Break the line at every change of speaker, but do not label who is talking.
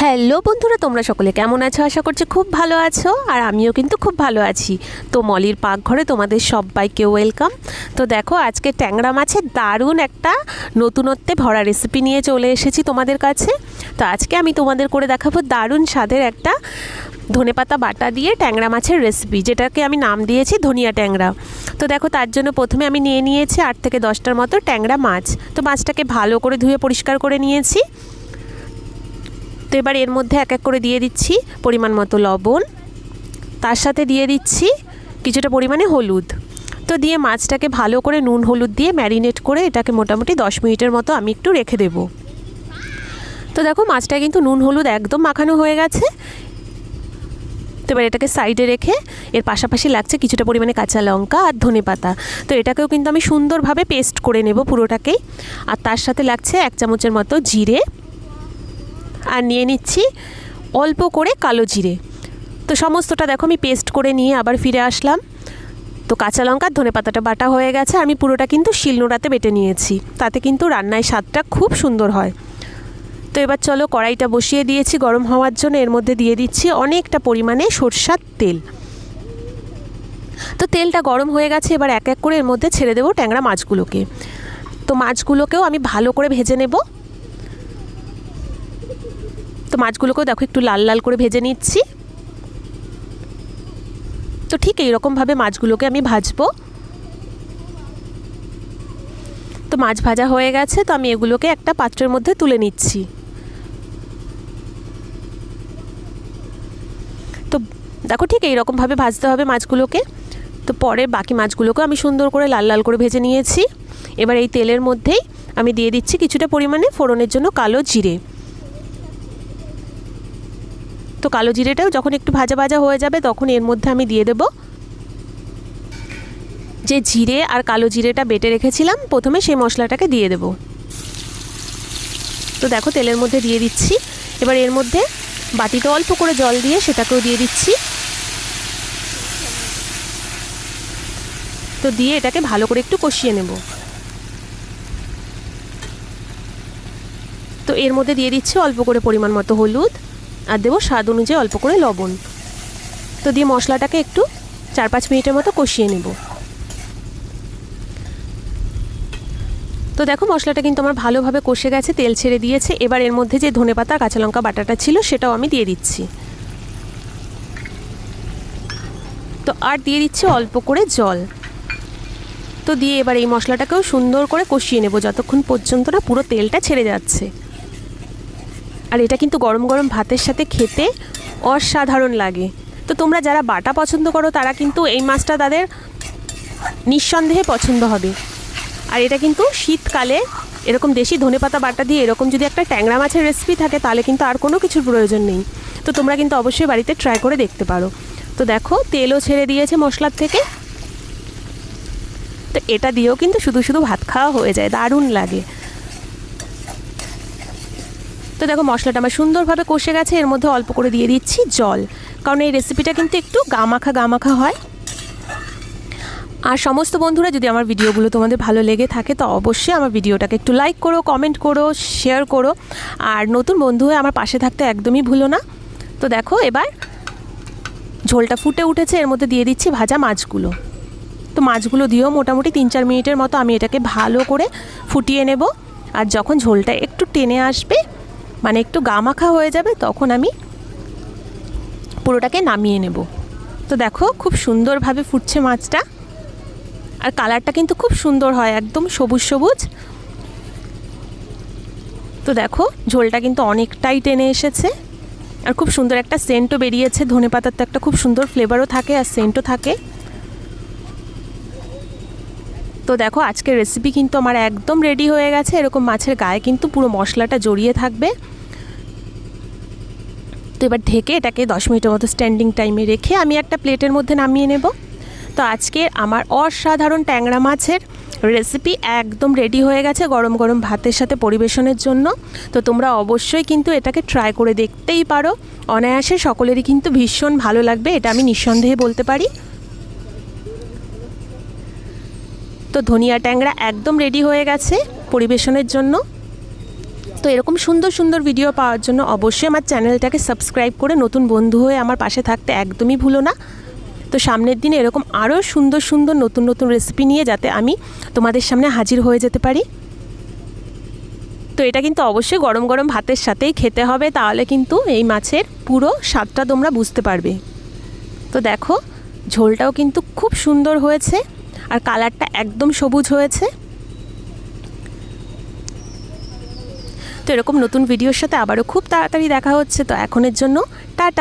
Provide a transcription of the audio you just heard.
Hello বন্ধুরা, তোমরা সকলে কেমন আছো? আশা করছি খুব ভালো আছো, আর আমিও কিন্তু খুব ভালো আছি। তো মলির পাকঘরে তোমাদের সবাইকে ওয়েলকাম। তো দেখো, আজকে ট্যাংরা মাছের দারুণ একটা নতুনত্বে ভরা রেসিপি নিয়ে চলে এসেছি তোমাদের কাছে। তো আজকে আমি তোমাদের করে দেখাবো দারুণ স্বাদের একটা ধনেপাতা বাটা দিয়ে ট্যাংরা মাছের রেসিপি, যেটাকে আমি নাম দিয়েছি ধনিয়া ট্যাংরা। তো দেখো, তার জন্য প্রথমে আমি নিয়ে নিয়েছি 8 থেকে 10টার মতো ট্যাংরা মাছ। তো মাছটাকে ভালো করে ধুয়ে পরিষ্কার করে নিয়েছি। তো এবার এর মধ্যে এক এক করে দিয়ে দিচ্ছি পরিমাণ মতো লবণ, তার সাথে দিয়ে দিচ্ছি কিছুটা পরিমাণে হলুদ। তো দিয়ে মাছটাকে ভালো করে নুন হলুদ দিয়ে ম্যারিনেট করে এটাকে মোটামুটি 10 মিনিটের মতো আমি একটু রেখে দেব। তো দেখো, মাছটা কিন্তু নুন হলুদ একদম মাখানো হয়ে গেছে। তো এবার এটাকে সাইডে রেখে এর পাশাপাশি লাগছে কিছুটা পরিমাণে কাঁচা লঙ্কা আর ধনেপাতা। তো এটাকেও কিন্তু আমি সুন্দরভাবে পেস্ট করে নেব পুরোটাকেই। আর তার সাথে লাগছে 1 চামচের মতো জিরে, আর নিয়ে নিচ্ছি অল্প করে কালো জিরে। তো সমস্তটা দেখো আমি পেস্ট করে নিয়ে আবার ফিরে আসলাম। তো কাঁচা লঙ্কা ধনেপাতাটা বাটা হয়ে গেছে, আমি পুরোটা কিন্তু শিলনোড়াতে বেটে নিয়েছি, তাতে কিন্তু রান্নায় স্বাদটা খুব সুন্দর হয়। তো এবার চলো, কড়াইটা বসিয়ে দিয়েছি গরম হওয়ার জন্য। এর মধ্যে দিয়ে দিচ্ছি অনেকটা পরিমাণে সরষের তেল। তো তেলটা গরম হয়ে গেছে, এবার এক এক করে এর মধ্যে ছেড়ে দেবো ট্যাংরা মাছগুলোকে। তো মাছগুলোকেও আমি ভালো করে ভেজে নেব। তো মাছগুলোকেও দেখো একটু লাল লাল করে ভেজে নিচ্ছি। তো ঠিক এইরকমভাবে মাছগুলোকে আমি ভাজবো। তো মাছ ভাজা হয়ে গেছে, তো আমি এগুলোকে একটা পাত্রের মধ্যে তুলে নিচ্ছি। তো দেখো, ঠিক এইরকমভাবে ভাজতে হবে মাছগুলোকে। তো পরে বাকি মাছগুলোকে আমি সুন্দর করে লাল লাল করে ভেজে নিয়েছি। এবার এই তেলের মধ্যেই আমি দিয়ে দিচ্ছি কিছুটা পরিমাণে ফোড়নের জন্য কালো জিরে। তো কালো জিরেটাও যখন একটু ভাজা ভাজা হয়ে যাবে, তখন এর মধ্যে আমি দিয়ে দেব যে জিরে আর কালো জিরেটা বেটে রেখেছিলাম, প্রথমে সেই মশলাটাকে দিয়ে দেব। তো দেখো, তেলের মধ্যে দিয়ে দিচ্ছি। এবার এর মধ্যে বাটিতে অল্প করে জল দিয়ে সেটাকেও দিয়ে দিচ্ছি। তো দিয়ে এটাকে ভালো করে একটু কষিয়ে নেব। তো এর মধ্যে দিয়ে দিচ্ছি অল্প করে পরিমাণ মতো হলুদ, আর দেবো স্বাদ অনুযায়ী অল্প করে লবণ। তো দিয়ে মশলাটাকে একটু 4-5 মিনিটের মতো কষিয়ে নেব। তো দেখো, মশলাটা কিন্তু আমার ভালোভাবে কষে গেছে, তেল ছেড়ে দিয়েছে। এবার এর মধ্যে যে ধনেপাতা কাঁচা লঙ্কা বাটাটা ছিল সেটাও আমি দিয়ে দিচ্ছি। তো আর দিয়ে দিচ্ছি অল্প করে জল। তো দিয়ে এবার এই মশলাটাকেও সুন্দর করে কষিয়ে নেব যতক্ষণ পর্যন্ত না পুরো তেলটা ছেড়ে যাচ্ছে। আর এটা কিন্তু গরম গরম ভাতের সাথে খেতে অসাধারণ লাগে। তো তোমরা যারা বাটা পছন্দ করো তারা কিন্তু এই মাছটা তাদের নিঃসন্দেহে পছন্দ হবে। আর এটা কিন্তু শীতকালে এরকম দেশি ধনেপাতা বাটা দিয়ে এরকম যদি একটা ট্যাংরা মাছের রেসিপি থাকে, তাহলে কিন্তু আর কোনো কিছুর প্রয়োজন নেই। তো তোমরা কিন্তু অবশ্যই বাড়িতে ট্রাই করে দেখতে পারো। তো দেখো, তেলও ছেড়ে দিয়েছে মশলার থেকে। তো এটা দিয়েও কিন্তু শুধু শুধু ভাত খাওয়া হয়ে যায়, দারুণ লাগে। তো দেখো, মশলাটা আমার সুন্দরভাবে কষে গেছে। এর মধ্যে অল্প করে দিয়ে দিচ্ছি জল, কারণ এই রেসিপিটা কিন্তু একটু গামাখা হয়। আর সমস্ত বন্ধুরা, যদি আমার ভিডিওগুলো তোমাদের ভালো লেগে থাকে তো অবশ্যই আমার ভিডিওটাকে একটু লাইক করো, কমেন্ট করো, শেয়ার করো। আর নতুন বন্ধু হয়ে আমার পাশে থাকতে একদমই ভুলো না। তো দেখো, এবার ঝোলটা ফুটে উঠেছে, এর মধ্যে দিয়ে দিচ্ছি ভাজা মাছগুলো। তো মাছগুলো দিয়েও মোটামুটি 3-4 মিনিটের মতো আমি এটাকে ভালো করে ফুটিয়ে নেব। আর যখন ঝোলটা একটু টেনে আসবে, মানে একটু গামাখা হয়ে যাবে, তখন আমি পুরোটাকে নামিয়ে নেব। তো দেখো, খুব সুন্দরভাবে ফুটছে মাছটা, আর কালারটা কিন্তু খুব সুন্দর হয়, একদম সবুজ সবুজ। তো দেখো, ঝোলটা কিন্তু অনেকটাই টেনে এসেছে, আর খুব সুন্দর একটা সেন্টও বেরিয়েছে। ধনেপাতার তো একটা খুব সুন্দর ফ্লেভারও থাকে আর সেন্টও থাকে। তো দেখো, আজকের রেসিপি কিন্তু আমার একদম রেডি হয়ে গেছে। এরকম মাছের গায়ে কিন্তু পুরো মশলাটা জড়িয়ে থাকবে। তো এবার ঢেকে এটাকে 10 মিনিটের মতো স্ট্যান্ডিং টাইমে রেখে আমি একটা প্লেটের মধ্যে নামিয়ে নেব। তো আজকে আমার অসাধারণ ট্যাংরা মাছের রেসিপি একদম রেডি হয়ে গেছে গরম গরম ভাতের সাথে পরিবেশনের জন্য। তো তোমরা অবশ্যই কিন্তু এটাকে ট্রাই করে দেখতেই পারো, অনায়াসে সকলেরই কিন্তু ভীষণ ভালো লাগবে, এটা আমি নিঃসন্দেহে বলতে পারি। তো ধনিয়া ট্যাংরা একদম রেডি হয়ে গেছে পরিবেশনের জন্য। তো এরকম সুন্দর সুন্দর ভিডিও পাওয়ার জন্য অবশ্যই আমার চ্যানেলটাকে সাবস্ক্রাইব করে নতুন বন্ধু হয়ে আমার পাশে থাকতে একদমই ভুলো না। তো সামনের দিনে এরকম আরও সুন্দর সুন্দর নতুন নতুন রেসিপি নিয়ে যাতে আমি তোমাদের সামনে হাজির হয়ে যেতে পারি। তো এটা কিন্তু অবশ্যই গরম গরম ভাতের সাথেই খেতে হবে, তাহলে কিন্তু এই মাছের পুরো স্বাদটা তোমরা বুঝতে পারবে। তো দেখো ঝোলটাও কিন্তু খুব সুন্দর হয়েছে আর কালারটা একদম সবুজ হয়েছে। তো এরকম নতুন ভিডিওর সাথে আবারও খুব তাড়াতাড়ি দেখা হচ্ছে। তো এখনের জন্য টাটা।